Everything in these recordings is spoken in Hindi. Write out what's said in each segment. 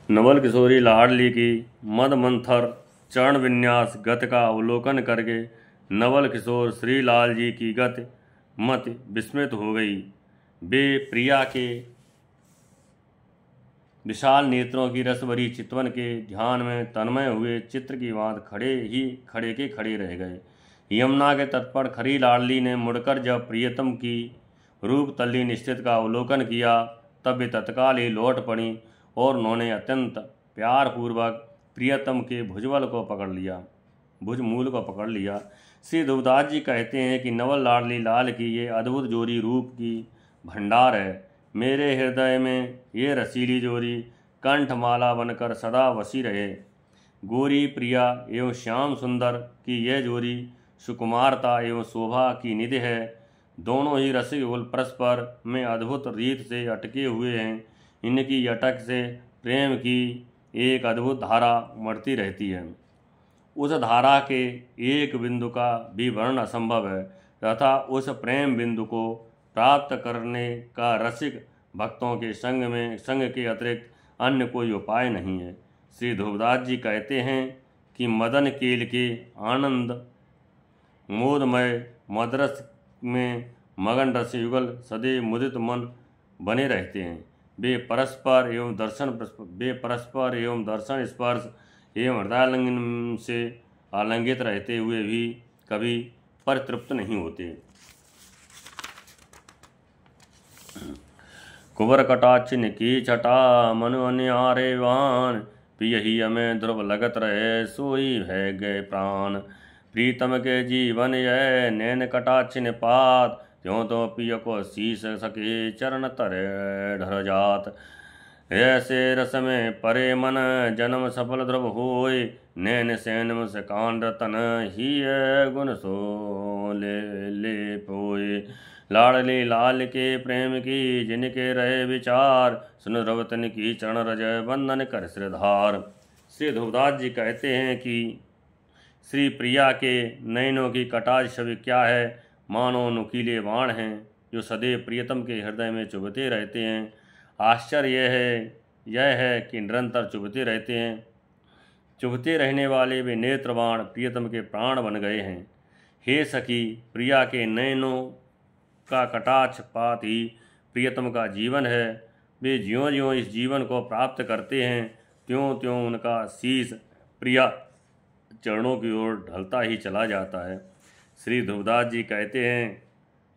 नवल किशोरी लाडली की मद मंथर चरण विन्यास गत का अवलोकन करके नवल किशोर श्रीलाल जी की गत मत विस्मृत हो गई। वे प्रिया के विशाल नेत्रों की रस भरी चितवन के ध्यान में तन्मय हुए चित्र की भांति खड़े के खड़े रह गए। यमुना के तट पर खड़ी लाडली ने मुड़कर जब प्रियतम की रूप तल्लीन स्थिति का अवलोकन किया तब वे तत्काल ही लौट पड़ी और उन्होंने अत्यंत प्यारपूर्वक प्रियतम के भुजमूल को पकड़ लिया। श्री ध्रुवदास जी कहते हैं कि नवल लाडली लाल की ये अद्भुत जोड़ी रूप की भंडार है। मेरे हृदय में ये रसीली जोड़ी कंठमाला बनकर सदा वसी रहे। गोरी प्रिया एवं श्याम सुंदर की यह जोड़ी सुकुमारता एवं शोभा की निधि है। दोनों ही रसिक युगल परस्पर में अद्भुत रीत से अटके हुए हैं। इनकी अटक से प्रेम की एक अद्भुत धारा उमड़ती रहती है। उस धारा के एक बिंदु का भी वर्णन असंभव है तथा उस प्रेम बिंदु को प्राप्त करने का रसिक भक्तों के संग के अतिरिक्त अन्य कोई उपाय नहीं है। श्री ध्रुवदास जी कहते हैं कि मदन केल के आनंद मोदमय मदरस में मगन रस युगल सदैव मुदित मन बने रहते हैं। वे परस्पर एवं दर्शन स्पर्श एवं हृदयालिंगन से आलिंगित रहते हुए भी कभी परितृप्त नहीं होते। कुबर कटाचिन की छटा मनु अन्यारेवान पियही हमें ध्रुव लगत रहे सोई है गए प्राण। प्रीतम के जीवन यह नैन कटाचिन पात त्यों तो पिय को शीस सके चरण तरे ढर जात। ऐसे रस में परे मन जन्म सफल ध्रुव होय नैन सैन मुस्कान रतन ही गुण सो ले पोय। लाडली लाल के प्रेम की जिनके रहे विचार सुन ध्रुवतन की चरण रज बंधन कर श्रीधार। श्री ध्रुवदास जी कहते हैं कि श्री प्रिया के नयनों की कटाक्ष छवि क्या है, मानो नुकीले बाण हैं जो सदैव प्रियतम के हृदय में चुभते रहते हैं। आश्चर्य यह है कि निरंतर चुभते रहते हैं। चुभते रहने वाले वे नेत्र बाण प्रियतम के प्राण बन गए हैं। हे सखी, प्रिया के नयनों का कटाक्ष पात ही प्रियतम का जीवन है। वे ज्यों ज्यों इस जीवन को प्राप्त करते हैं त्यों त्यों उनका शीश प्रिया चरणों की ओर ढलता ही चला जाता है। श्री ध्रुवदास जी कहते हैं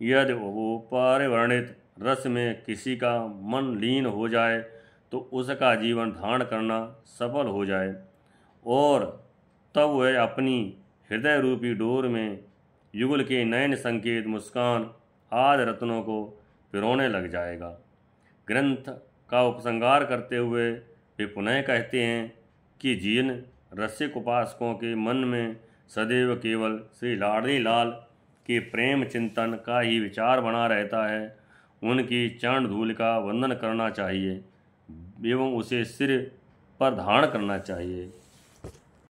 यदि वो परिवर्णित रस में किसी का मन लीन हो जाए तो उसका जीवन धारण करना सफल हो जाए और तब वह अपनी हृदय रूपी डोर में युगल के नयन संकेत मुस्कान आदि रत्नों को पिरोने लग जाएगा। ग्रंथ का उपसंहार करते हुए वे पुनः कहते हैं कि जिन रसिक उपासकों के मन में सदैव केवल श्री लाडली लाल के प्रेम चिंतन का ही विचार बना रहता है उनकी चरण धूल का वंदन करना चाहिए एवं उसे सिर पर धारण करना चाहिए।